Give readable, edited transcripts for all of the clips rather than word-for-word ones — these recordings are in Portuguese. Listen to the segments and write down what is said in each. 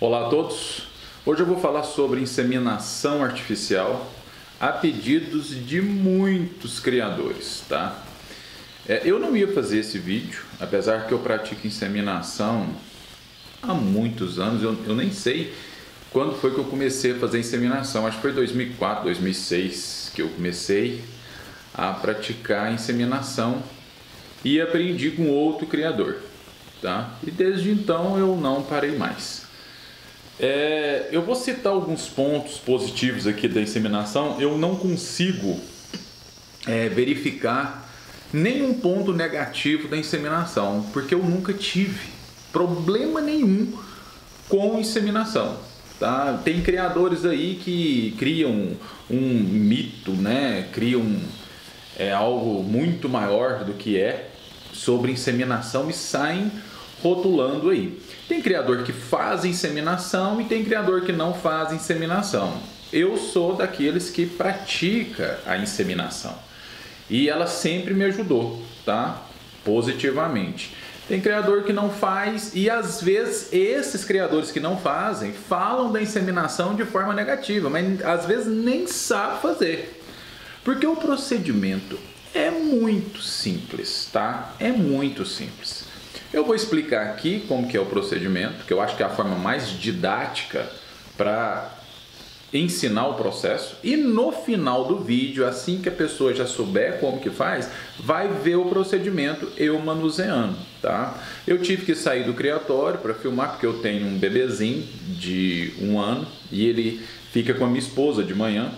Olá a todos! Hoje eu vou falar sobre inseminação artificial a pedidos de muitos criadores, tá? Eu não ia fazer esse vídeo, apesar que eu pratico inseminação há muitos anos, eu nem sei quando foi que eu comecei a fazer inseminação, acho que foi 2004, 2006 que eu comecei a praticar inseminação e aprendi com outro criador, tá? E desde então eu não parei mais. Eu vou citar alguns pontos positivos aqui da inseminação. Eu não consigo verificar nenhum ponto negativo da inseminação, porque eu nunca tive problema nenhum com inseminação, tá? Tem criadores aí que criam um mito, né? Criam algo muito maior do que é sobre inseminação e saem rotulando aí. Tem criador que faz inseminação e tem criador que não faz inseminação. Eu sou daqueles que pratica a inseminação e ela sempre me ajudou, tá? Positivamente. Tem criador que não faz e às vezes esses criadores que não fazem falam da inseminação de forma negativa, mas às vezes nem sabe fazer. Porque o procedimento é muito simples, tá? É muito simples. Eu vou explicar aqui como que é o procedimento, que eu acho que é a forma mais didática para ensinar o processo. E no final do vídeo, assim que a pessoa já souber como que faz, vai ver o procedimento eu manuseando, tá? Eu tive que sair do criatório para filmar, porque eu tenho um bebezinho de 1 ano e ele fica com a minha esposa de manhã.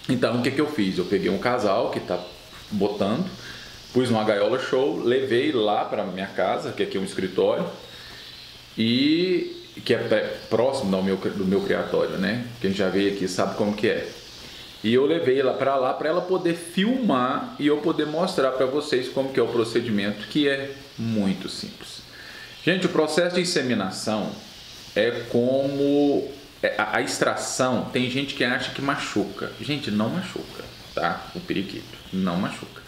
Então, o que eu fiz? Eu peguei um casal que está botando, pus uma gaiola show, levei lá para minha casa, que aqui é um escritório, e que é próximo do meu criatório, né? Quem já veio aqui sabe como que é. E eu levei ela para ela poder filmar e eu poder mostrar para vocês como que é o procedimento, que é muito simples. Gente, o processo de inseminação é como a extração. Tem gente que acha que machuca. Gente, não machuca, tá? O periquito não machuca.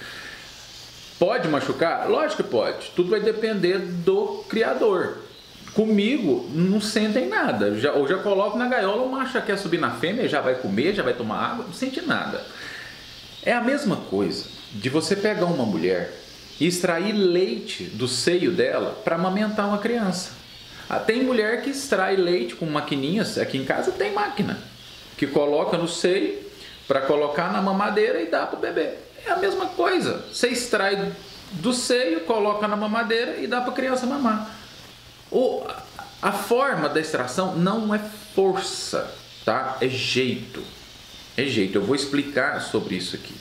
Pode machucar? Lógico que pode. Tudo vai depender do criador. Comigo, não sentem nada. Eu já coloco na gaiola, o macho quer subir na fêmea, já vai comer, já vai tomar água, não sente nada. É a mesma coisa de você pegar uma mulher e extrair leite do seio dela para amamentar uma criança. Tem mulher que extrai leite com maquininhas, aqui em casa tem máquina, que coloca no seio para colocar na mamadeira e dá para o bebê. É a mesma coisa, você extrai do seio, coloca na mamadeira e dá para a criança mamar. A forma da extração não é força, tá? É jeito. É jeito, eu vou explicar sobre isso aqui.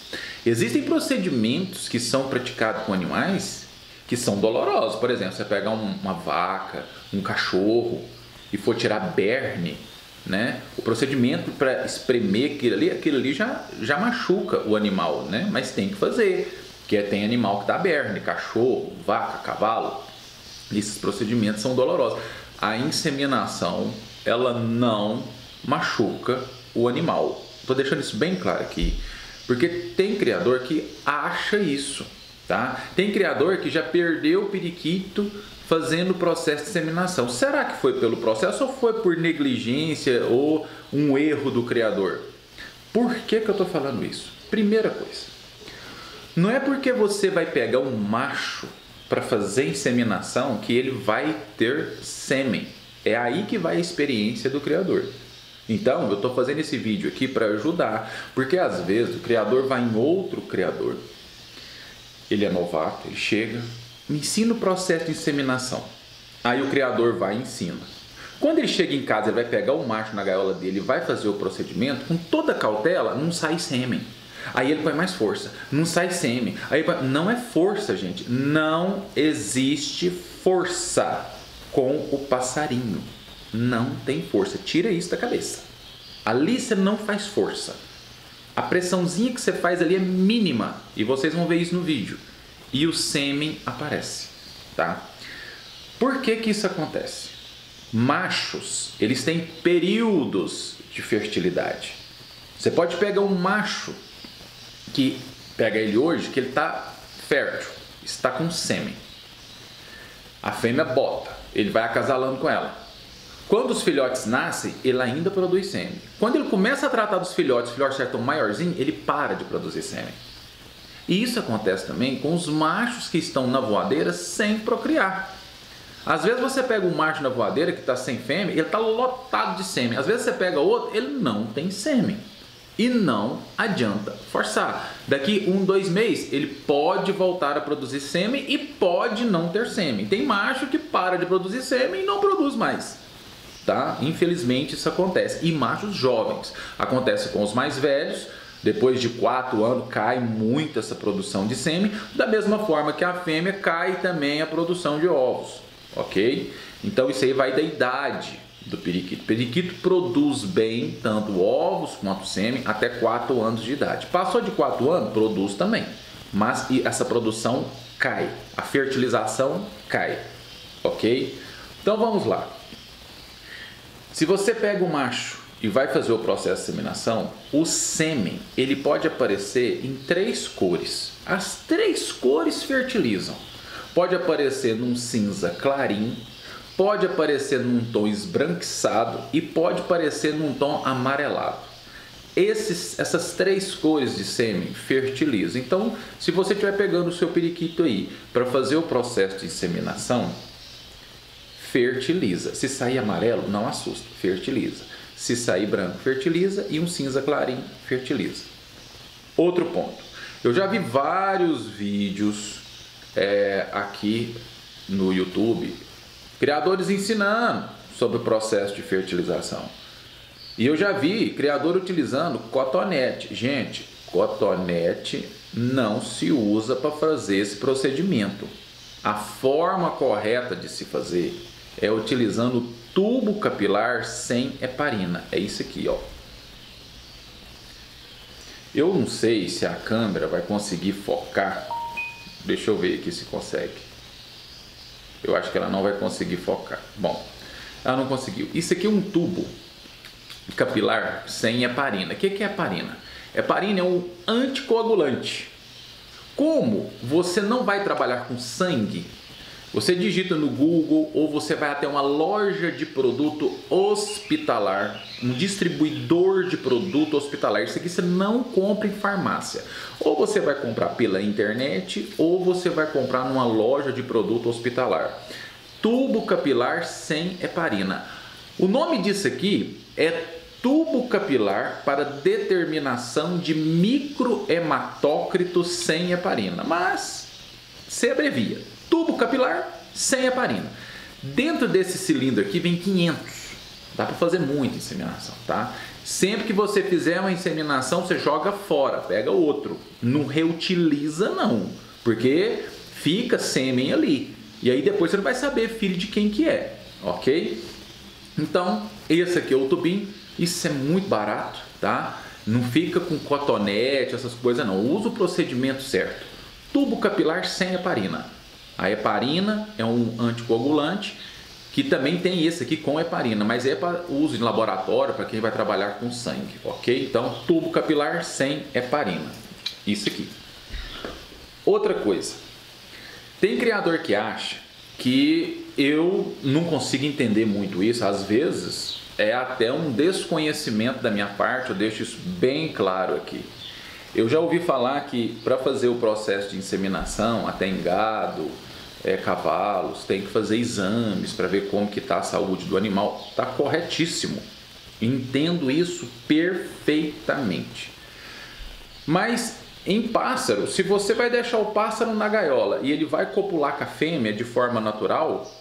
Existem procedimentos que são praticados com animais que são dolorosos. Por exemplo, você pegar uma vaca, um cachorro e for tirar berne, né? O procedimento para espremer aquilo ali já machuca o animal, né? Mas tem que fazer, porque tem animal que dá berne, cachorro, vaca, cavalo. Esses procedimentos são dolorosos. A inseminação, ela não machuca o animal. Estou deixando isso bem claro aqui, porque tem criador que acha isso, tá? Tem criador que já perdeu o periquito fazendo o processo de inseminação. Será que foi pelo processo ou foi por negligência ou um erro do criador? Por que eu estou falando isso? Primeira coisa, não é porque você vai pegar um macho para fazer inseminação que ele vai ter sêmen. É aí que vai a experiência do criador. Então, eu estou fazendo esse vídeo aqui para ajudar, porque às vezes o criador vai em outro criador, ele é novato, ele chega, me ensina o processo de inseminação. Aí o criador vai e ensina. Quando ele chega em casa, ele vai pegar o macho na gaiola dele, vai fazer o procedimento, com toda cautela, não sai sêmen. Aí ele põe mais força, não sai sêmen. Não é força, gente. Não existe força com o passarinho. Não tem força. Tira isso da cabeça. Ali você não faz força. A pressãozinha que você faz ali é mínima. E vocês vão ver isso no vídeo. E o sêmen aparece, tá? Por que isso acontece? Machos, eles têm períodos de fertilidade. Você pode pegar um macho que pega ele hoje, que ele está fértil, está com sêmen. A fêmea bota, ele vai acasalando com ela. Quando os filhotes nascem, ele ainda produz sêmen. Quando ele começa a tratar dos filhotes, os filhotes já estão maiorzinhos, ele para de produzir sêmen. E isso acontece também com os machos que estão na voadeira sem procriar. Às vezes você pega um macho na voadeira que está sem fêmea, ele está lotado de sêmen. Às vezes você pega outro, ele não tem sêmen. E não adianta forçar. Daqui 1, 2 meses, ele pode voltar a produzir sêmen e pode não ter sêmen. Tem macho que para de produzir sêmen e não produz mais. Tá? Infelizmente isso acontece. E machos jovens. Acontece com os mais velhos. Depois de 4 anos cai muito essa produção de sêmen. Da mesma forma que a fêmea cai também a produção de ovos. Ok? Então isso aí vai da idade do periquito. O periquito produz bem tanto ovos quanto sêmen até 4 anos de idade. Passou de 4 anos, produz também. Mas essa produção cai. A fertilização cai. Ok? Então vamos lá. Se você pega o macho e vai fazer o processo de inseminação, o sêmen ele pode aparecer em 3 cores. As 3 cores fertilizam. Pode aparecer num cinza clarinho, pode aparecer num tom esbranquiçado e pode aparecer num tom amarelado. Essas 3 cores de sêmen fertilizam. Então, se você estiver pegando o seu periquito aí para fazer o processo de inseminação, fertiliza. Se sair amarelo, não assusta, fertiliza. Se sair branco, fertiliza, e um cinza clarinho, fertiliza. Outro ponto. Eu já vi vários vídeos aqui no YouTube, criadores ensinando sobre o processo de fertilização. E eu já vi criador utilizando cotonete. Gente, cotonete não se usa para fazer esse procedimento. A forma correta de se fazer é utilizando tubo capilar sem heparina. É isso aqui, ó. Eu não sei se a câmera vai conseguir focar. Deixa eu ver aqui se consegue. Eu acho que ela não vai conseguir focar. Bom, ela não conseguiu. Isso aqui é um tubo capilar sem heparina. O que é heparina? Heparina é um anticoagulante. Como você não vai trabalhar com sangue, você digita no Google ou você vai até uma loja de produto hospitalar, um distribuidor de produto hospitalar. Isso aqui você não compra em farmácia. Ou você vai comprar pela internet ou você vai comprar numa loja de produto hospitalar. Tubo capilar sem heparina. O nome disso aqui é tubo capilar para determinação de microhematócritos sem heparina. Mas se abrevia. Tubo capilar sem heparina. Dentro desse cilindro aqui vem 500. Dá para fazer muita inseminação, tá? Sempre que você fizer uma inseminação, você joga fora, pega outro. Não reutiliza não, porque fica sêmen ali. E aí depois você não vai saber filho de quem que é, ok? Então, esse aqui é o tubinho. Isso é muito barato, tá? Não fica com cotonete, essas coisas não. Usa o procedimento certo. Tubo capilar sem heparina. A heparina é um anticoagulante que também tem esse aqui com heparina, mas é para uso em laboratório, para quem vai trabalhar com sangue, ok? Então, tubo capilar sem heparina. Isso aqui. Outra coisa. Tem criador que acha que eu não consigo entender muito isso. Às vezes, é até um desconhecimento da minha parte, eu deixo isso bem claro aqui. Eu já ouvi falar que para fazer o processo de inseminação, até em gado, cavalos, tem que fazer exames para ver como que está a saúde do animal. Está corretíssimo. Entendo isso perfeitamente. Mas em pássaro, se você vai deixar o pássaro na gaiola e ele vai copular com a fêmea de forma natural,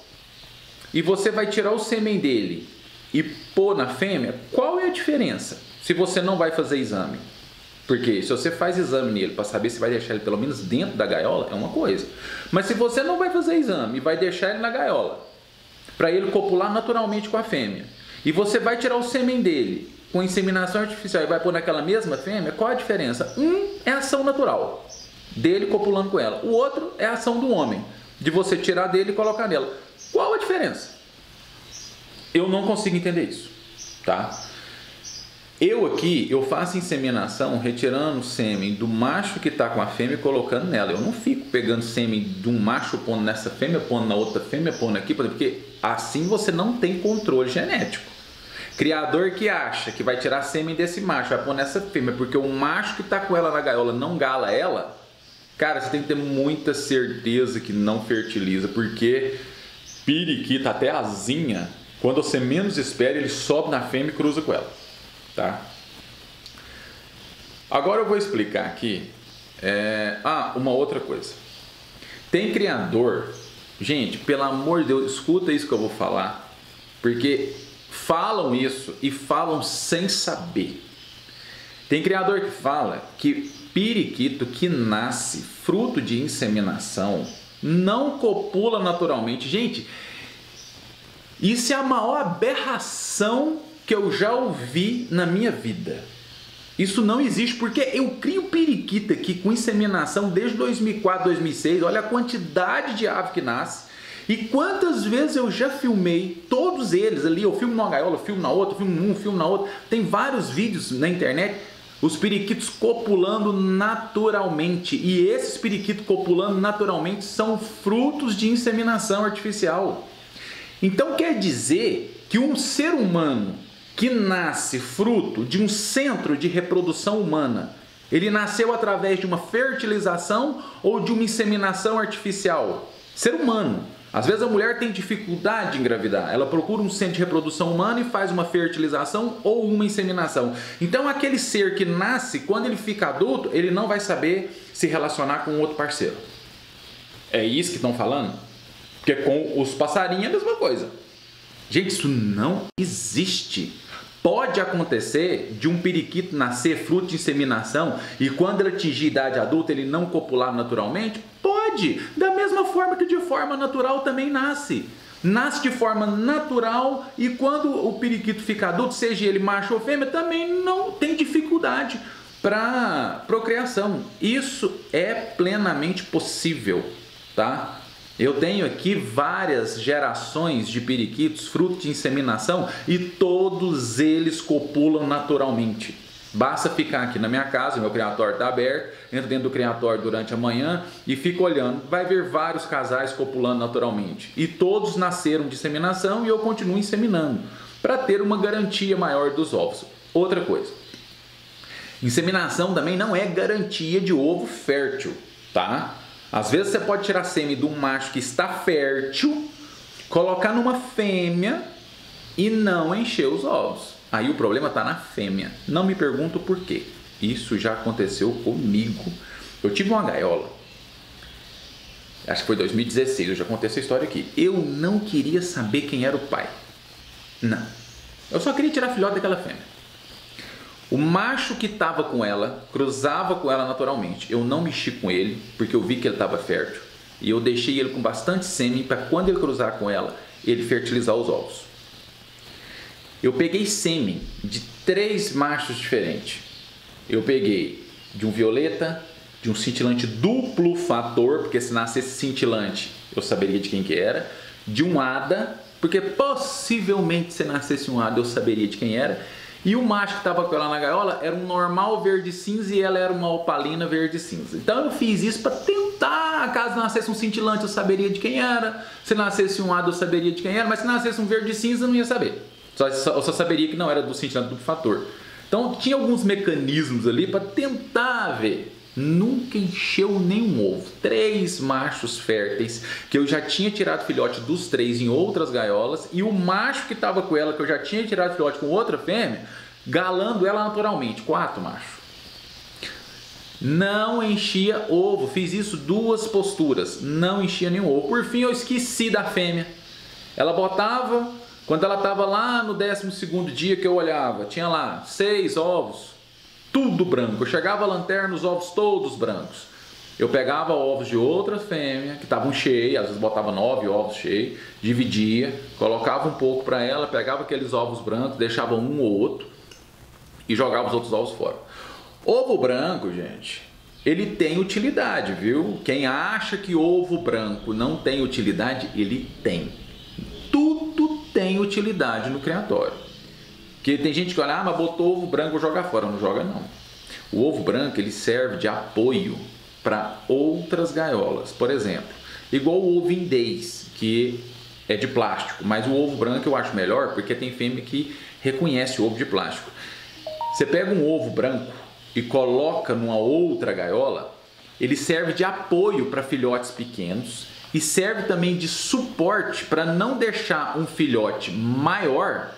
e você vai tirar o sêmen dele e pôr na fêmea, qual é a diferença? Se você não vai fazer exame. Porque se você faz exame nele para saber se vai deixar ele pelo menos dentro da gaiola, é uma coisa. Mas se você não vai fazer exame e vai deixar ele na gaiola para ele copular naturalmente com a fêmea, e você vai tirar o sêmen dele com inseminação artificial e vai pôr naquela mesma fêmea, qual a diferença? Um é a ação natural dele copulando com ela. O outro é a ação do homem, de você tirar dele e colocar nela. Qual a diferença? Eu não consigo entender isso, tá? Eu faço inseminação retirando o sêmen do macho que está com a fêmea e colocando nela. Eu não fico pegando sêmen de um macho, pondo nessa fêmea, pondo na outra fêmea, pondo aqui, porque assim você não tem controle genético. Criador que acha que vai tirar sêmen desse macho, vai pôr nessa fêmea, porque o macho que está com ela na gaiola não gala ela, cara, você tem que ter muita certeza que não fertiliza, porque periquita, até asinha, quando você menos espera, ele sobe na fêmea e cruza com ela. Tá? Agora eu vou explicar aqui uma outra coisa. Tem criador, gente, pelo amor de Deus, escuta isso que eu vou falar, porque falam isso e falam sem saber. Tem criador que fala que periquito que nasce fruto de inseminação não copula naturalmente. Gente, isso é a maior aberração que eu já ouvi na minha vida. Isso não existe, porque eu crio periquita aqui com inseminação desde 2004, 2006. Olha a quantidade de ave que nasce. E quantas vezes eu já filmei, todos eles ali, eu filmo numa gaiola, filmo na outra, filmo num, filmo na outra. Tem vários vídeos na internet, os periquitos copulando naturalmente. E esses periquitos copulando naturalmente são frutos de inseminação artificial. Então quer dizer que um ser humano que nasce fruto de um centro de reprodução humana, ele nasceu através de uma fertilização ou de uma inseminação artificial? Ser humano. Às vezes a mulher tem dificuldade de engravidar, ela procura um centro de reprodução humana e faz uma fertilização ou uma inseminação. Então aquele ser que nasce, quando ele fica adulto, ele não vai saber se relacionar com outro parceiro. É isso que estão falando? Porque com os passarinhos é a mesma coisa. Gente, isso não existe. Pode acontecer de um periquito nascer fruto de inseminação e quando ele atingir idade adulta ele não copular naturalmente? Pode! Da mesma forma que de forma natural também nasce. Nasce de forma natural e quando o periquito fica adulto, seja ele macho ou fêmea, também não tem dificuldade para procriação. Isso é plenamente possível, tá? Eu tenho aqui várias gerações de periquitos, fruto de inseminação, e todos eles copulam naturalmente. Basta ficar aqui na minha casa, meu criatório está aberto, entro dentro do criatório durante a manhã e fico olhando. Vai ver vários casais copulando naturalmente. E todos nasceram de inseminação e eu continuo inseminando, para ter uma garantia maior dos ovos. Outra coisa, inseminação também não é garantia de ovo fértil, tá? Às vezes você pode tirar sêmen de um macho que está fértil, colocar numa fêmea e não encher os ovos. Aí o problema está na fêmea. Não me pergunto por quê. Isso já aconteceu comigo. Eu tive uma gaiola, acho que foi 2016, eu já contei essa história aqui. Eu não queria saber quem era o pai. Não. Eu só queria tirar filhote daquela fêmea. O macho que estava com ela, cruzava com ela naturalmente. Eu não mexi com ele, porque eu vi que ele estava fértil. E eu deixei ele com bastante sêmen para quando ele cruzar com ela, ele fertilizar os ovos. Eu peguei sêmen de 3 machos diferentes. Eu peguei de um violeta, de um cintilante duplo fator, porque se nascesse cintilante, eu saberia de quem que era. De um hada, porque possivelmente se nascesse um hada, eu saberia de quem era. E o macho que estava com ela na gaiola era um normal verde cinza e ela era uma opalina verde cinza. Então eu fiz isso para tentar, caso nascesse um cintilante eu saberia de quem era, se nascesse um hada eu saberia de quem era, mas se nascesse um verde cinza eu não ia saber. Eu só saberia que não era do cintilante do fator. Então tinha alguns mecanismos ali para tentar ver. Nunca encheu nenhum ovo. 3 machos férteis, que eu já tinha tirado filhote dos 3 em outras gaiolas, e o macho que estava com ela, que eu já tinha tirado filhote com outra fêmea, galando ela naturalmente. 4 machos. Não enchia ovo. Fiz isso 2 posturas. Não enchia nenhum ovo. Por fim eu esqueci da fêmea. Ela botava, quando ela estava lá no 12º dia que eu olhava, tinha lá 6 ovos. Tudo branco. Eu chegava a lanterna, os ovos todos brancos. Eu pegava ovos de outra fêmea, que estavam cheios, às vezes botava 9 ovos cheios, dividia, colocava um pouco para ela, pegava aqueles ovos brancos, deixava um ou outro e jogava os outros ovos fora. Ovo branco, gente, ele tem utilidade, viu? Quem acha que ovo branco não tem utilidade, ele tem. Tudo tem utilidade no criatório. Porque tem gente que olha, mas botou ovo branco, vou jogar fora. Não joga não. O ovo branco ele serve de apoio para outras gaiolas. Por exemplo, igual o ovo indês, que é de plástico, mas o ovo branco eu acho melhor porque tem fêmea que reconhece o ovo de plástico. Você pega um ovo branco e coloca numa outra gaiola, ele serve de apoio para filhotes pequenos e serve também de suporte para não deixar um filhote maior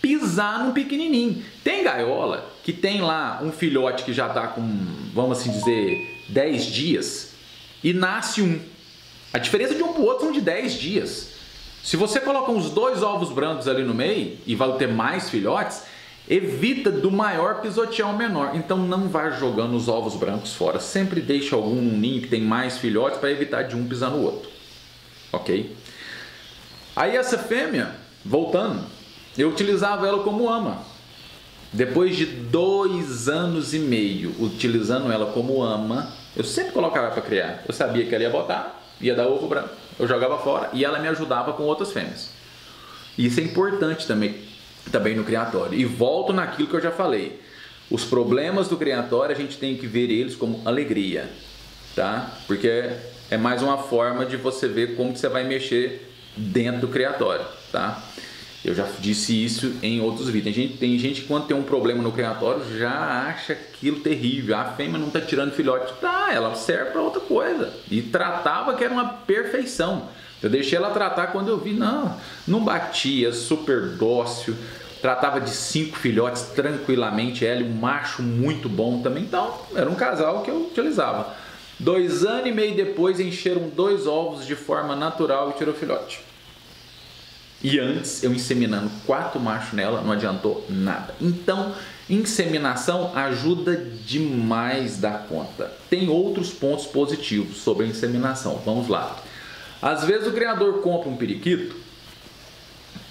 pisar num pequenininho. Tem gaiola que tem lá um filhote que já está com, vamos assim dizer, 10 dias e nasce um. A diferença de um para o outro são de 10 dias. Se você coloca uns 2 ovos brancos ali no meio e vai ter mais filhotes, evita do maior pisotear o menor. Então não vá jogando os ovos brancos fora. Sempre deixe algum ninho que tem mais filhotes para evitar de um pisar no outro. Ok? Aí essa fêmea, voltando, eu utilizava ela como ama. Depois de 2 anos e meio utilizando ela como ama, eu sempre colocava para criar. Eu sabia que ela ia botar, ia dar ovo branco. Eu jogava fora e ela me ajudava com outras fêmeas. Isso é importante também no criatório. E volto naquilo que eu já falei. Os problemas do criatório a gente tem que ver eles como alegria, tá? Porque é mais uma forma de você ver como que você vai mexer dentro do criatório, tá? Eu já disse isso em outros vídeos. Tem gente que quando tem um problema no criatório já acha aquilo terrível. A fêmea não está tirando filhote. Tá, ela serve para outra coisa. E tratava que era uma perfeição. Eu deixei ela tratar quando eu vi, não batia, super dócil. Tratava de 5 filhotes tranquilamente. Ela e um macho muito bom também. Então, era um casal que eu utilizava. 2 anos e meio depois encheram 2 ovos de forma natural e tirou filhote. E antes, eu inseminando 4 machos nela, não adiantou nada. Então, inseminação ajuda demais da conta. Tem outros pontos positivos sobre a inseminação. Vamos lá. Às vezes o criador compra um periquito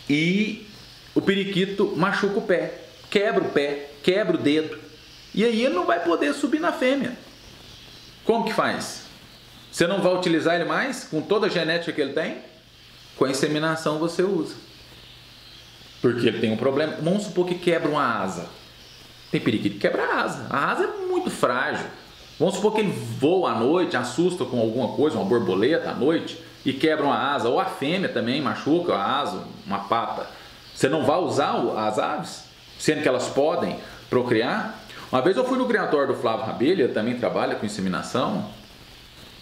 e o periquito machuca o pé, quebra o dedo. E aí ele não vai poder subir na fêmea. Como que faz? Você não vai utilizar ele mais com toda a genética que ele tem? Com a inseminação você usa. Porque ele tem um problema. Vamos supor que quebra uma asa. Tem periquito que quebra a asa. A asa é muito frágil. Vamos supor que ele voa à noite, assusta com alguma coisa, uma borboleta à noite, e quebra uma asa. Ou a fêmea também machuca a asa, uma pata. Você não vai usar as aves? Sendo que elas podem procriar? Uma vez eu fui no criatório do Flávio Rabelha, ele também trabalha com inseminação.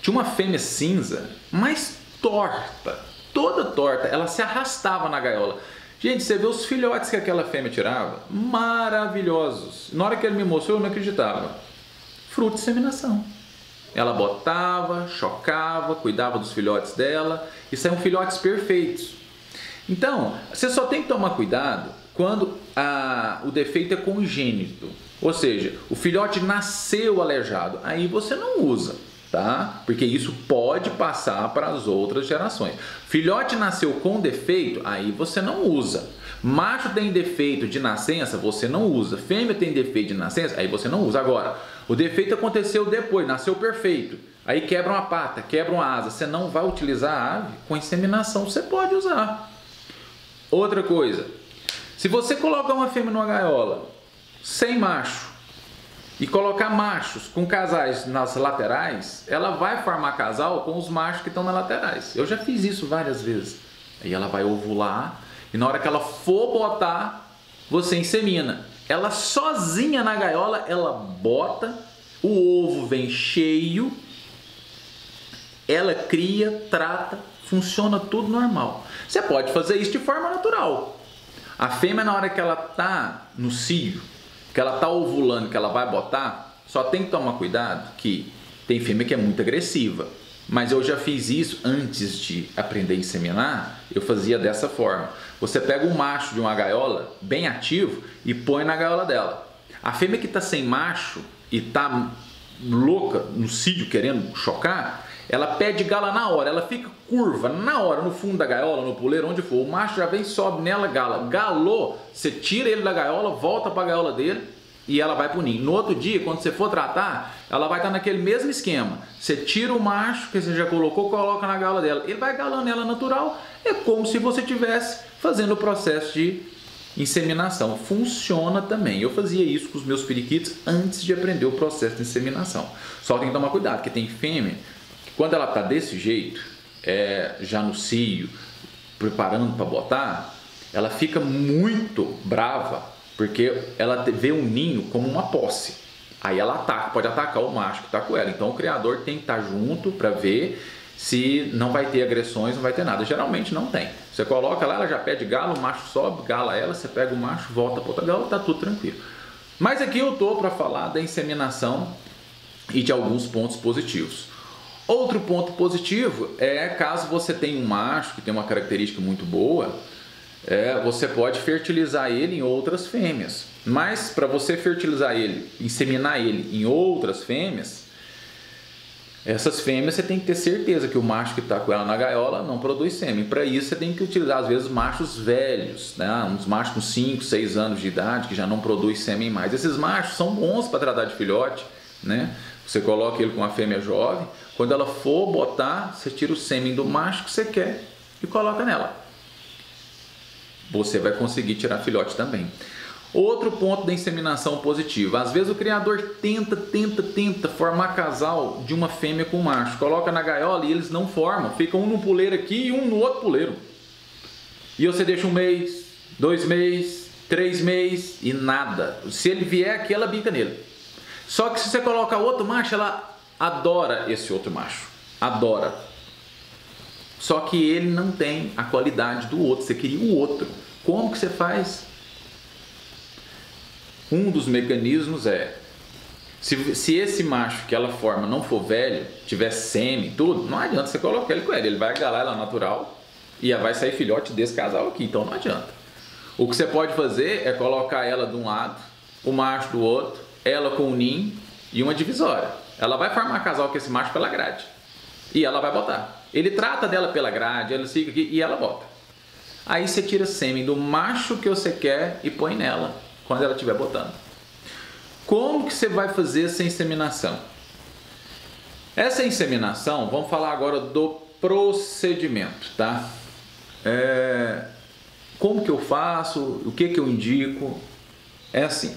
Tinha uma fêmea cinza, mas torta. Toda torta, ela se arrastava na gaiola. Gente, você vê os filhotes que aquela fêmea tirava? Maravilhosos. Na hora que ele me mostrou, eu não acreditava. Fruto de inseminação. Ela botava, chocava, cuidava dos filhotes dela e saíam filhotes perfeitos. Então, você só tem que tomar cuidado quando o defeito é congênito. Ou seja, o filhote nasceu aleijado. Aí você não usa. Tá? Porque isso pode passar para as outras gerações. Filhote nasceu com defeito, aí você não usa. Macho tem defeito de nascença, você não usa. Fêmea tem defeito de nascença, aí você não usa. Agora, o defeito aconteceu depois, nasceu perfeito. Aí quebra uma pata, quebra uma asa. Você não vai utilizar a ave com inseminação, você pode usar. Outra coisa, se você colocar uma fêmea numa gaiola sem macho, e colocar machos com casais nas laterais, ela vai formar casal com os machos que estão nas laterais. Eu já fiz isso várias vezes. Aí ela vai ovular e na hora que ela for botar, você insemina. Ela sozinha na gaiola, ela bota, o ovo vem cheio, ela cria, trata, funciona tudo normal. Você pode fazer isso de forma natural. A fêmea, na hora que ela está no cio, que ela está ovulando, que ela vai botar, só tem que tomar cuidado que tem fêmea que é muito agressiva. Mas eu já fiz isso antes de aprender a inseminar, eu fazia dessa forma. Você pega um macho de uma gaiola bem ativo e põe na gaiola dela. A fêmea que está sem macho e está louca no cio querendo chocar, ela pede gala na hora, ela fica curva na hora, no fundo da gaiola, no puleiro, onde for. O macho já vem, sobe nela, gala. Galou, você tira ele da gaiola, volta para a gaiola dele e ela vai pro ninho. No outro dia, quando você for tratar, ela vai estar naquele mesmo esquema. Você tira o macho que você já colocou, coloca na gaiola dela. Ele vai galando ela natural. É como se você estivesse fazendo o processo de inseminação. Funciona também. Eu fazia isso com os meus periquitos antes de aprender o processo de inseminação. Só tem que tomar cuidado, porque tem fêmea que quando ela está desse jeito, já no cio, preparando para botar, ela fica muito brava, porque ela vê um ninho como uma posse. Aí ela ataca, pode atacar o macho que está com ela. Então o criador tem que estar junto para ver se não vai ter agressões, não vai ter nada. Geralmente não tem. Você coloca lá, ela já pede galo, o macho sobe, gala ela, você pega o macho, volta para outra gala, tá tudo tranquilo. Mas aqui eu tô para falar da inseminação e de alguns pontos positivos. Outro ponto positivo é caso você tenha um macho que tem uma característica muito boa, você pode fertilizar ele em outras fêmeas. Mas para você fertilizar ele, inseminar ele em outras fêmeas, essas fêmeas você tem que ter certeza que o macho que está com ela na gaiola não produz sêmen. Para isso você tem que utilizar às vezes machos velhos, né? Uns machos com 5, 6 anos de idade que já não produz sêmen mais. Esses machos são bons para tratar de filhote, né? Você coloca ele com uma fêmea jovem, quando ela for botar, você tira o sêmen do macho que você quer e coloca nela. Você vai conseguir tirar filhote também. Outro ponto da inseminação positiva. Às vezes o criador tenta formar casal de uma fêmea com um macho. Coloca na gaiola e eles não formam. Ficam um no puleiro aqui e um no outro puleiro. E você deixa 1 mês, 2 meses, 3 meses e nada. Se ele vier aqui, ela bica nele. Só que se você coloca outro macho, ela adora esse outro macho. Adora. Só que ele não tem a qualidade do outro. Você queria o outro. Como que você faz? Um dos mecanismos se esse macho que ela forma não for velho, tiver sêmen, tudo, não adianta você colocar ele com ela. Ele vai galar ela natural e vai sair filhote desse casal aqui. Então não adianta. O que você pode fazer é colocar ela de um lado, o macho do outro, ela com um ninho e uma divisória. Ela vai formar casal com esse macho pela grade. E ela vai botar. Ele trata dela pela grade, ela fica aqui e ela bota. Aí você tira sêmen do macho que você quer e põe nela quando ela estiver botando. Como que você vai fazer essa inseminação? Essa inseminação, vamos falar agora do procedimento, tá? Como que eu faço? O que que eu indico? É assim.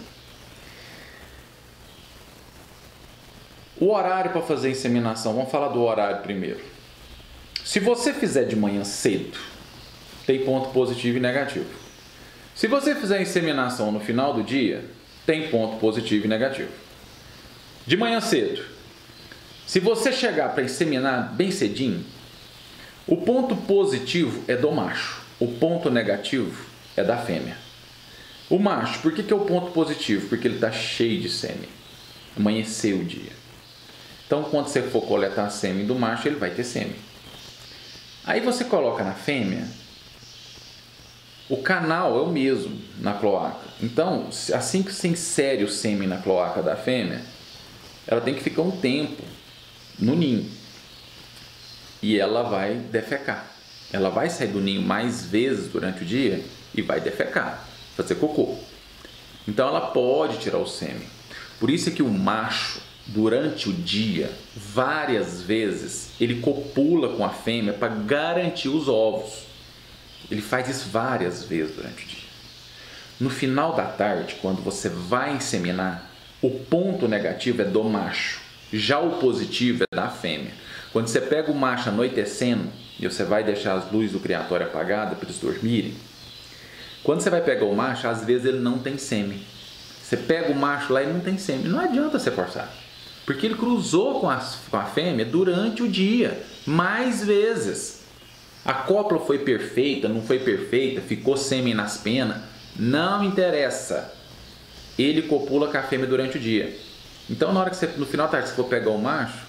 O horário para fazer a inseminação, vamos falar do horário primeiro. Se você fizer de manhã cedo, tem ponto positivo e negativo. Se você fizer a inseminação no final do dia, tem ponto positivo e negativo. De manhã cedo, se você chegar para inseminar bem cedinho, o ponto positivo é do macho, o ponto negativo é da fêmea. O macho, por que é o ponto positivo? Porque ele está cheio de sêmen. Amanheceu o dia. Então, quando você for coletar sêmen do macho, ele vai ter sêmen. Aí você coloca na fêmea, o canal é o mesmo na cloaca. Então, assim que você insere o sêmen na cloaca da fêmea, ela tem que ficar um tempo no ninho. E ela vai defecar. Ela vai sair do ninho mais vezes durante o dia e vai defecar, fazer cocô. Então, ela pode tirar o sêmen. Por isso é que o macho, durante o dia, várias vezes, ele copula com a fêmea para garantir os ovos. Ele faz isso várias vezes durante o dia. No final da tarde, quando você vai inseminar, o ponto negativo é do macho. Já o positivo é da fêmea. Quando você pega o macho anoitecendo e você vai deixar as luzes do criatório apagadas para eles dormirem, quando você vai pegar o macho, às vezes ele não tem sêmen. Você pega o macho lá e não tem sêmen. Não adianta você forçar. Porque ele cruzou com a fêmea durante o dia, mais vezes. A cópula foi perfeita, não foi perfeita, ficou sêmen nas penas, não interessa. Ele copula com a fêmea durante o dia. Então, na hora que você, no final da tarde, você for pegar o macho,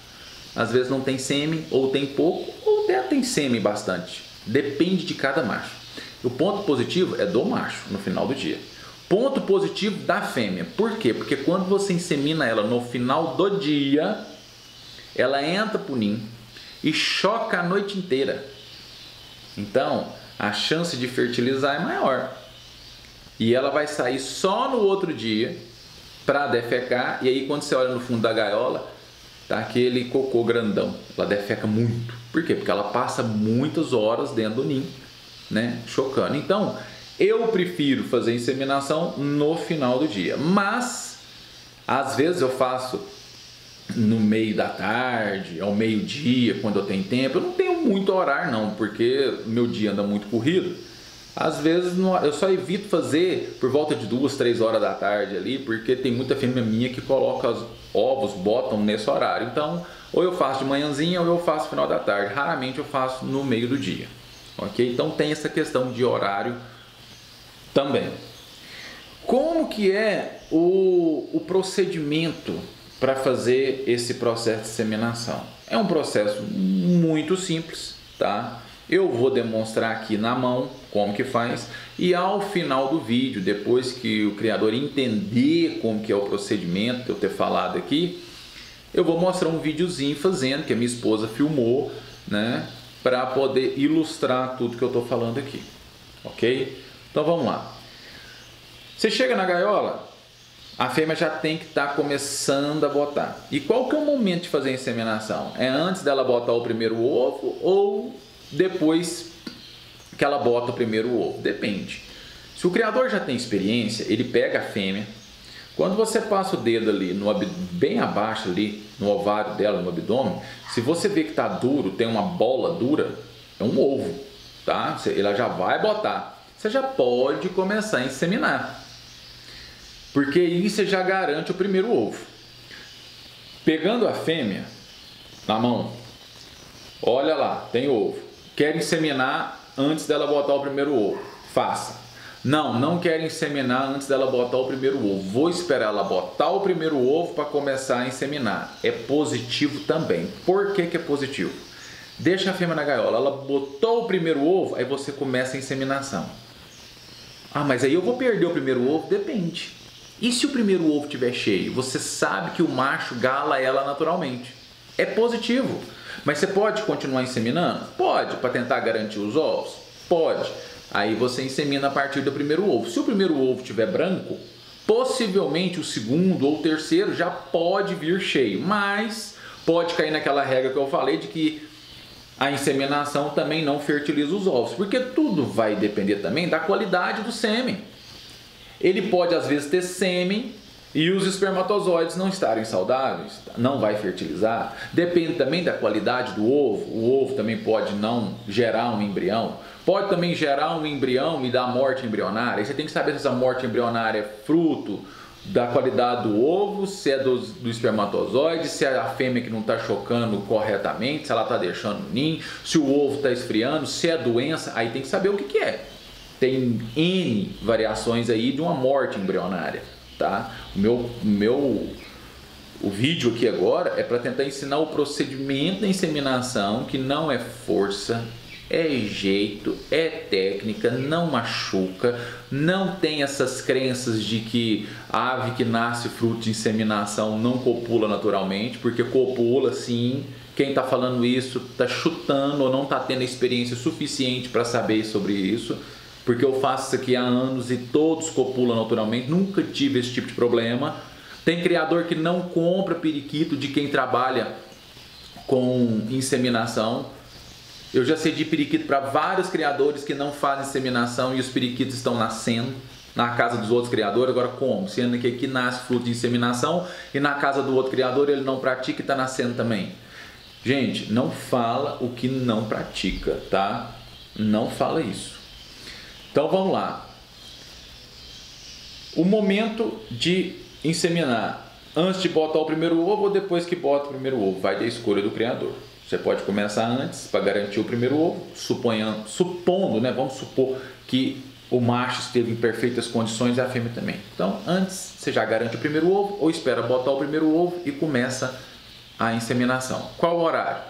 às vezes não tem sêmen, ou tem pouco, ou até tem sêmen bastante. Depende de cada macho. O ponto positivo é do macho no final do dia. Ponto positivo da fêmea. Por quê? Porque quando você insemina ela no final do dia, ela entra pro ninho e choca a noite inteira. Então, a chance de fertilizar é maior. E ela vai sair só no outro dia para defecar. E aí, quando você olha no fundo da gaiola, tá aquele cocô grandão. Ela defeca muito. Por quê? Porque ela passa muitas horas dentro do ninho, né? Chocando. Então, Eu prefiro fazer a inseminação no final do dia, mas às vezes eu faço no meio da tarde, ao meio-dia, quando eu tenho tempo. Eu não tenho muito horário não, porque meu dia anda muito corrido. Às vezes eu só evito fazer por volta de 2, 3 horas da tarde ali, porque tem muita fêmea minha que coloca os ovos, botam nesse horário. Então, ou eu faço de manhãzinha ou eu faço no final da tarde. Raramente eu faço no meio do dia, ok? Então tem essa questão de horário também. Como que é o procedimento para fazer esse processo de inseminação? É um processo muito simples, tá? Eu vou demonstrar aqui na mão como que faz e ao final do vídeo, depois que o criador entender como que é o procedimento que eu ter falado aqui, eu vou mostrar um videozinho fazendo, que a minha esposa filmou, né? Para poder ilustrar tudo que eu estou falando aqui, ok? Então vamos lá. Você chega na gaiola, a fêmea já tem que estar começando a botar. E qual que é o momento de fazer a inseminação? É antes dela botar o primeiro ovo ou depois que ela bota o primeiro ovo? Depende. Se o criador já tem experiência, ele pega a fêmea. Quando você passa o dedo ali, bem abaixo ali, no ovário dela, no abdômen, se você vê que está duro, tem uma bola dura, é um ovo, tá? Ela já vai botar. Você já pode começar a inseminar, porque aí você já garante o primeiro ovo. Pegando a fêmea na mão, olha lá, tem ovo. Quer inseminar antes dela botar o primeiro ovo? Faça. Não quero inseminar antes dela botar o primeiro ovo. Vou esperar ela botar o primeiro ovo para começar a inseminar. É positivo também. Por que que é positivo? Deixa a fêmea na gaiola, ela botou o primeiro ovo, aí você começa a inseminação. Ah, mas aí eu vou perder o primeiro ovo? Depende. E se o primeiro ovo estiver cheio? Você sabe que o macho gala ela naturalmente. É positivo. Mas você pode continuar inseminando? Pode, para tentar garantir os ovos? Pode. Aí você insemina a partir do primeiro ovo. Se o primeiro ovo estiver branco, possivelmente o segundo ou o terceiro já pode vir cheio. Mas pode cair naquela regra que eu falei de que a inseminação também não fertiliza os ovos. Porque tudo vai depender também da qualidade do sêmen. Ele pode às vezes ter sêmen e os espermatozoides não estarem saudáveis, não vai fertilizar. Depende também da qualidade do ovo. O ovo também pode não gerar um embrião. Pode também gerar um embrião e dar morte embrionária. Aí você tem que saber se essa morte embrionária é fruto da qualidade do ovo, se é do espermatozoide, se é a fêmea que não está chocando corretamente, se ela está deixando o ninho, se o ovo está esfriando, se é doença. Aí tem que saber o que é. Tem N variações aí de uma morte embrionária, tá? O vídeo aqui agora é para tentar ensinar o procedimento da inseminação, que não é força, é jeito, é técnica, não machuca, não tem essas crenças de que a ave que nasce fruto de inseminação não copula naturalmente, porque copula sim. Quem está falando isso está chutando ou não está tendo experiência suficiente para saber sobre isso. Porque eu faço isso aqui há anos e todos copulam naturalmente, nunca tive esse tipo de problema. Tem criador que não compra periquito de quem trabalha com inseminação. Eu já cedi periquito para vários criadores que não fazem inseminação e os periquitos estão nascendo na casa dos outros criadores. Agora como? Sendo que aqui nasce fruto de inseminação e na casa do outro criador ele não pratica e está nascendo também. Gente, não fala o que não pratica, tá? Não fala isso. Então vamos lá. O momento de inseminar, antes de botar o primeiro ovo ou depois que bota o primeiro ovo, vai da escolha do criador. Você pode começar antes para garantir o primeiro ovo, supondo, né? Vamos supor que o macho esteve em perfeitas condições e a fêmea também. Então, antes você já garante o primeiro ovo ou espera botar o primeiro ovo e começa a inseminação. Qual horário?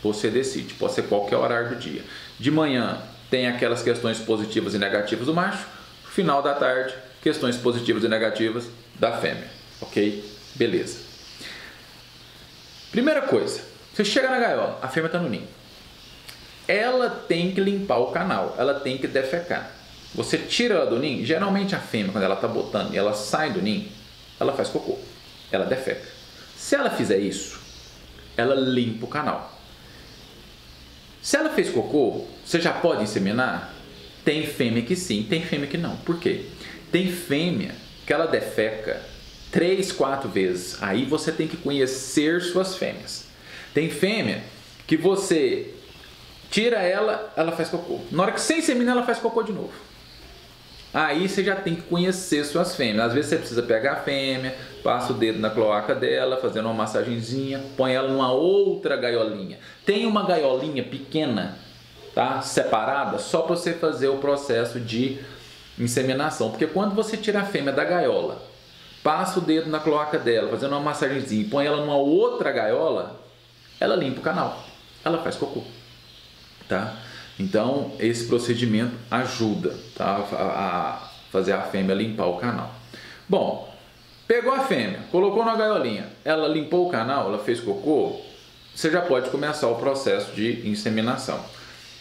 Você decide, pode ser qualquer horário do dia. De manhã tem aquelas questões positivas e negativas do macho, final da tarde, questões positivas e negativas da fêmea, ok? Beleza. Primeira coisa, você chega na gaiola, a fêmea está no ninho. Ela tem que limpar o canal, ela tem que defecar. Você tira ela do ninho, geralmente a fêmea, quando ela está botando e ela sai do ninho, ela faz cocô, ela defeca. Se ela fizer isso, ela limpa o canal. Se ela fez cocô, você já pode inseminar? Tem fêmea que sim, tem fêmea que não. Por quê? Tem fêmea que ela defeca 3, 4 vezes. Aí você tem que conhecer suas fêmeas. Tem fêmea que você tira ela, ela faz cocô. Na hora que você insemina, ela faz cocô de novo. Aí você já tem que conhecer suas fêmeas. Às vezes você precisa pegar a fêmea, passa o dedo na cloaca dela, fazendo uma massagenzinha, põe ela numa outra gaiolinha. Tem uma gaiolinha pequena, tá? Separada, só para você fazer o processo de inseminação. Porque quando você tira a fêmea da gaiola, passa o dedo na cloaca dela, fazendo uma massagenzinha, e põe ela numa outra gaiola, ela limpa o canal, ela faz cocô, tá? Então esse procedimento ajuda, tá? A fazer a fêmea limpar o canal. Bom, pegou a fêmea, colocou na gaiolinha, ela limpou o canal, ela fez cocô, você já pode começar o processo de inseminação.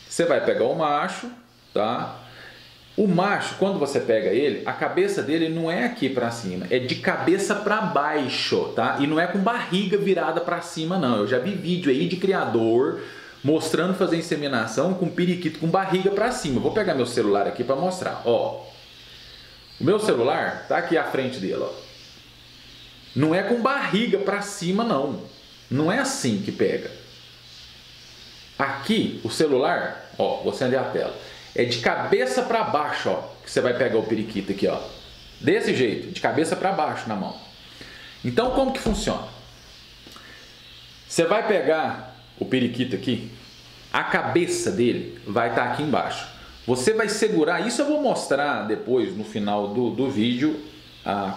Você vai pegar o macho, tá? O macho, quando você pega ele, a cabeça dele não é aqui para cima, é de cabeça para baixo, tá? E não é com barriga virada para cima, não. Eu já vi vídeo aí de criador mostrando fazer inseminação com periquito com barriga para cima. Vou pegar meu celular aqui para mostrar, ó. O meu celular tá aqui à frente dele, ó. Não é com barriga para cima, não. Não é assim que pega. Aqui, o celular, ó, vou acender a tela. É de cabeça para baixo, ó, que você vai pegar o periquito aqui, ó. Desse jeito, de cabeça para baixo na mão. Então, como que funciona? Você vai pegar o periquito aqui, a cabeça dele vai estar aqui embaixo. Você vai segurar, isso eu vou mostrar depois no final do vídeo,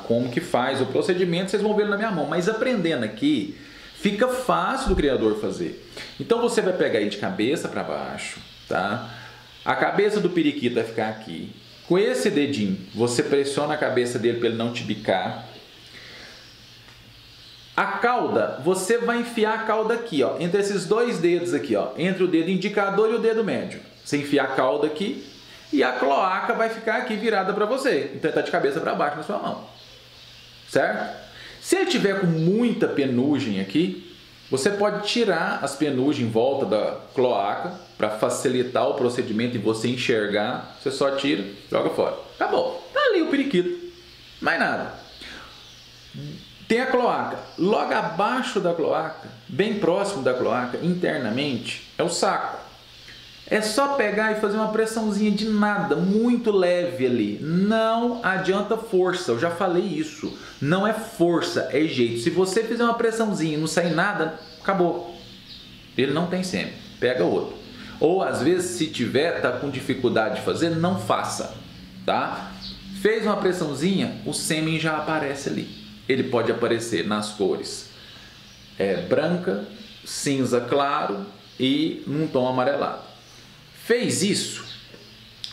como que faz o procedimento, vocês vão ver na minha mão. Mas aprendendo aqui, fica fácil do criador fazer. Então você vai pegar ele de cabeça para baixo, tá? A cabeça do periquito vai ficar aqui. Com esse dedinho, você pressiona a cabeça dele para ele não te bicar. A cauda, você vai enfiar a cauda aqui, ó, entre esses dois dedos aqui, ó, entre o dedo indicador e o dedo médio. Você enfia a cauda aqui e a cloaca vai ficar aqui virada para você. Então está de cabeça para baixo na sua mão, certo? Se ele tiver com muita penugem aqui, você pode tirar as penugens em volta da cloaca para facilitar o procedimento e você enxergar. Você só tira, joga fora. Acabou. Tá ali o periquito. Mais nada. Tem a cloaca. Logo abaixo da cloaca, bem próximo da cloaca, internamente, é o saco. É só pegar e fazer uma pressãozinha de nada, muito leve ali. Não adianta força, eu já falei isso. Não é força, é jeito. Se você fizer uma pressãozinha e não sair nada, acabou. Ele não tem sêmen, pega outro. Ou às vezes, se tiver, tá com dificuldade de fazer, não faça, tá? Fez uma pressãozinha, o sêmen já aparece ali. Ele pode aparecer nas cores branca, cinza claro e num tom amarelado. Fez isso,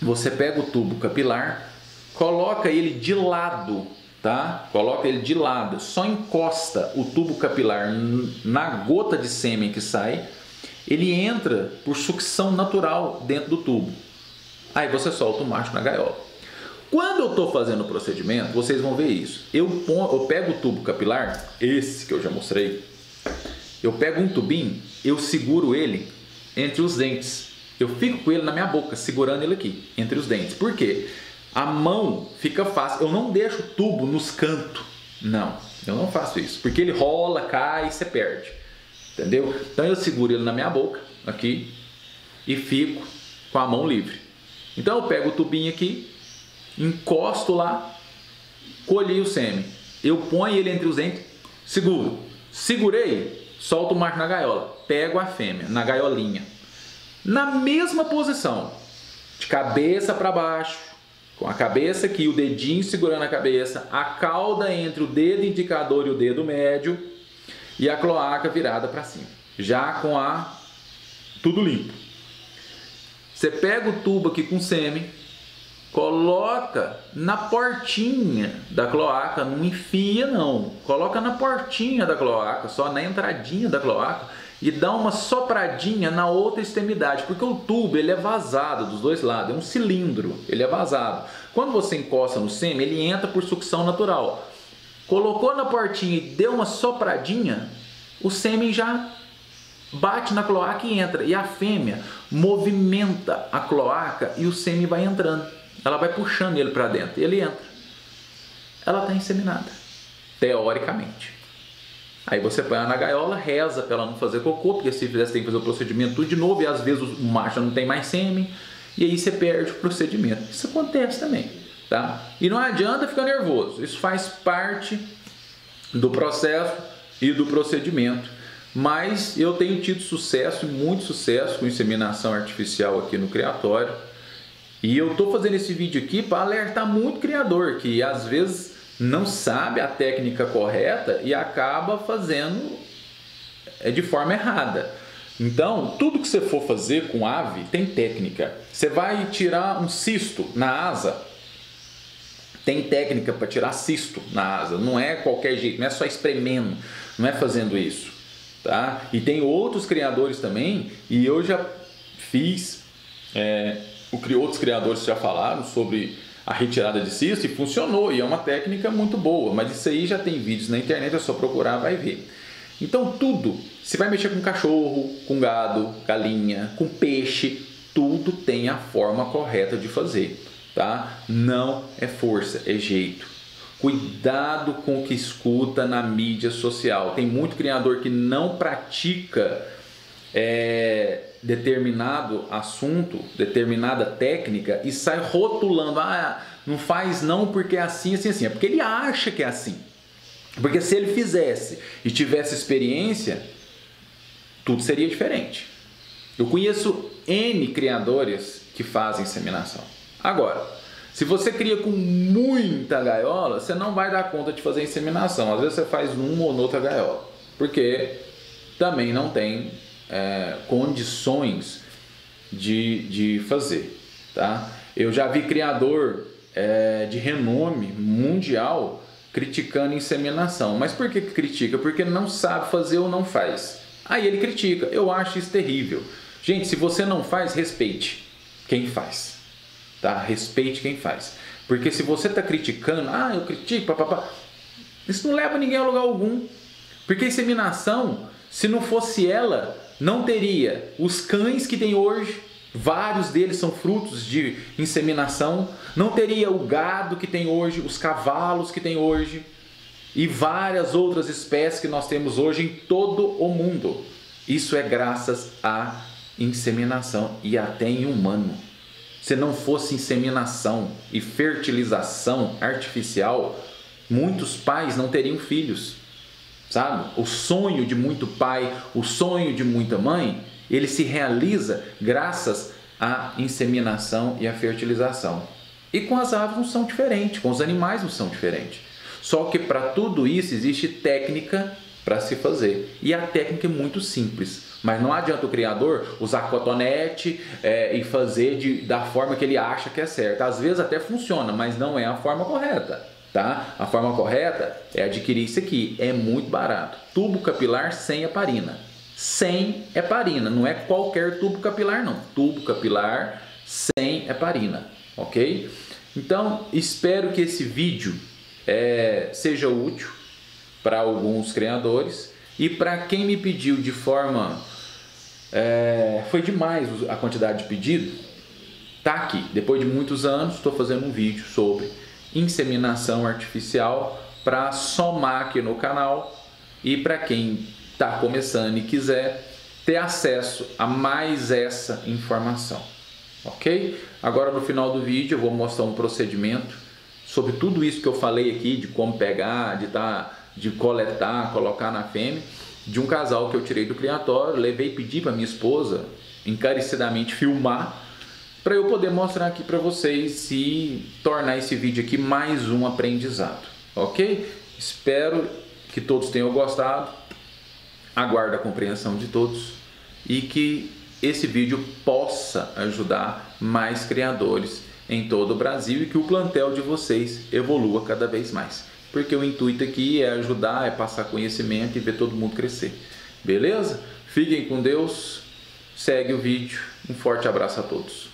você pega o tubo capilar, coloca ele de lado, tá? Coloca ele de lado, só encosta o tubo capilar na gota de sêmen que sai, ele entra por sucção natural dentro do tubo. Aí você solta o macho na gaiola. Quando eu estou fazendo o procedimento, vocês vão ver isso. Eu pego o tubo capilar, esse que eu já mostrei, eu pego um tubinho, eu seguro ele entre os dentes. Eu fico com ele na minha boca, segurando ele aqui, entre os dentes. Por quê? A mão fica fácil. Eu não deixo o tubo nos cantos. Não, eu não faço isso. Porque ele rola, cai e você perde. Entendeu? Então eu seguro ele na minha boca, aqui, e fico com a mão livre. Então eu pego o tubinho aqui, encosto lá, colhi o sêmen. Eu ponho ele entre os dentes, seguro. Segurei, solto o macho na gaiola. Pego a fêmea na gaiolinha. Na mesma posição, de cabeça para baixo, com a cabeça aqui, o dedinho segurando a cabeça, a cauda entre o dedo indicador e o dedo médio e a cloaca virada para cima, já com tudo limpo. Você pega o tubo aqui com sêmen, coloca na portinha da cloaca, não enfia não, coloca na portinha da cloaca, só na entradinha da cloaca, e dá uma sopradinha na outra extremidade, porque o tubo ele é vazado dos dois lados, é um cilindro, ele é vazado. Quando você encosta no sêmen, ele entra por sucção natural. Colocou na portinha e deu uma sopradinha, o sêmen já bate na cloaca e entra. E a fêmea movimenta a cloaca e o sêmen vai entrando. Ela vai puxando ele para dentro e ele entra. Ela está inseminada, teoricamente. Aí você põe ela na gaiola, reza para ela não fazer cocô, porque se fizer você tem que fazer o procedimento tudo de novo e às vezes o macho não tem mais sêmen e aí você perde o procedimento. Isso acontece também, tá? E não adianta ficar nervoso, isso faz parte do processo e do procedimento. Mas eu tenho tido sucesso, muito sucesso com inseminação artificial aqui no criatório. E eu estou fazendo esse vídeo aqui para alertar muito criador que às vezes não sabe a técnica correta e acaba fazendo de forma errada. Então, tudo que você for fazer com ave tem técnica. Você vai tirar um cisto na asa, tem técnica para tirar cisto na asa. Não é qualquer jeito, não é só espremendo, não é fazendo isso. Tá? E tem outros criadores também, e eu já fiz, outros criadores já falaram sobre a retirada de cisto e funcionou, e é uma técnica muito boa, mas isso aí já tem vídeos na internet, é só procurar, vai ver. Então tudo, se vai mexer com cachorro, com gado, galinha, com peixe, tudo tem a forma correta de fazer, tá? Não é força, é jeito. Cuidado com o que escuta na mídia social. Tem muito criador que não pratica determinado assunto, determinada técnica e sai rotulando. Não faz não porque é assim, assim, assim. É porque ele acha que é assim. Porque se ele fizesse e tivesse experiência, tudo seria diferente. Eu conheço N criadores que fazem inseminação. Agora, se você cria com muita gaiola, você não vai dar conta de fazer inseminação. Às vezes você faz uma ou outra gaiola, porque também não tem condições de fazer. Tá? Eu já vi criador de renome mundial criticando inseminação. Mas por que critica? Porque não sabe fazer ou não faz. Aí ele critica. Eu acho isso terrível. Gente, se você não faz, respeite quem faz. Tá? Respeite quem faz. Porque se você está criticando, eu critico, papapá, isso não leva ninguém a lugar algum. Porque a inseminação, se não fosse ela, não teria os cães que tem hoje, vários deles são frutos de inseminação, não teria o gado que tem hoje, os cavalos que tem hoje e várias outras espécies que nós temos hoje em todo o mundo. Isso é graças à inseminação e até em humano. Se não fosse inseminação e fertilização artificial, muitos pais não teriam filhos, sabe? O sonho de muito pai, o sonho de muita mãe, ele se realiza graças à inseminação e à fertilização. E com as aves não são diferentes, com os animais não são diferentes. Só que para tudo isso existe técnica para se fazer. E a técnica é muito simples. Mas não adianta o criador usar cotonete e fazer da forma que ele acha que é certa. Às vezes até funciona, mas não é a forma correta. Tá? A forma correta é adquirir isso aqui. É muito barato. Tubo capilar sem heparina. Sem heparina. Não é qualquer tubo capilar, não. Tubo capilar sem heparina. Ok? Então, espero que esse vídeo seja útil para alguns criadores. E para quem me pediu de forma... foi demais a quantidade de pedido. Tá aqui, depois de muitos anos, estou fazendo um vídeo sobre inseminação artificial para somar aqui no canal. E para quem está começando e quiser ter acesso a mais essa informação. Ok? Agora no final do vídeo eu vou mostrar um procedimento sobre tudo isso que eu falei aqui, de como pegar, de coletar, colocar na fêmea, de um casal que eu tirei do criatório, levei e pedi para minha esposa encarecidamente filmar, para eu poder mostrar aqui para vocês e tornar esse vídeo aqui mais um aprendizado, ok? Espero que todos tenham gostado, aguardo a compreensão de todos e que esse vídeo possa ajudar mais criadores em todo o Brasil e que o plantel de vocês evolua cada vez mais. Porque o intuito aqui é ajudar, é passar conhecimento e ver todo mundo crescer. Beleza? Fiquem com Deus, segue o vídeo. Um forte abraço a todos.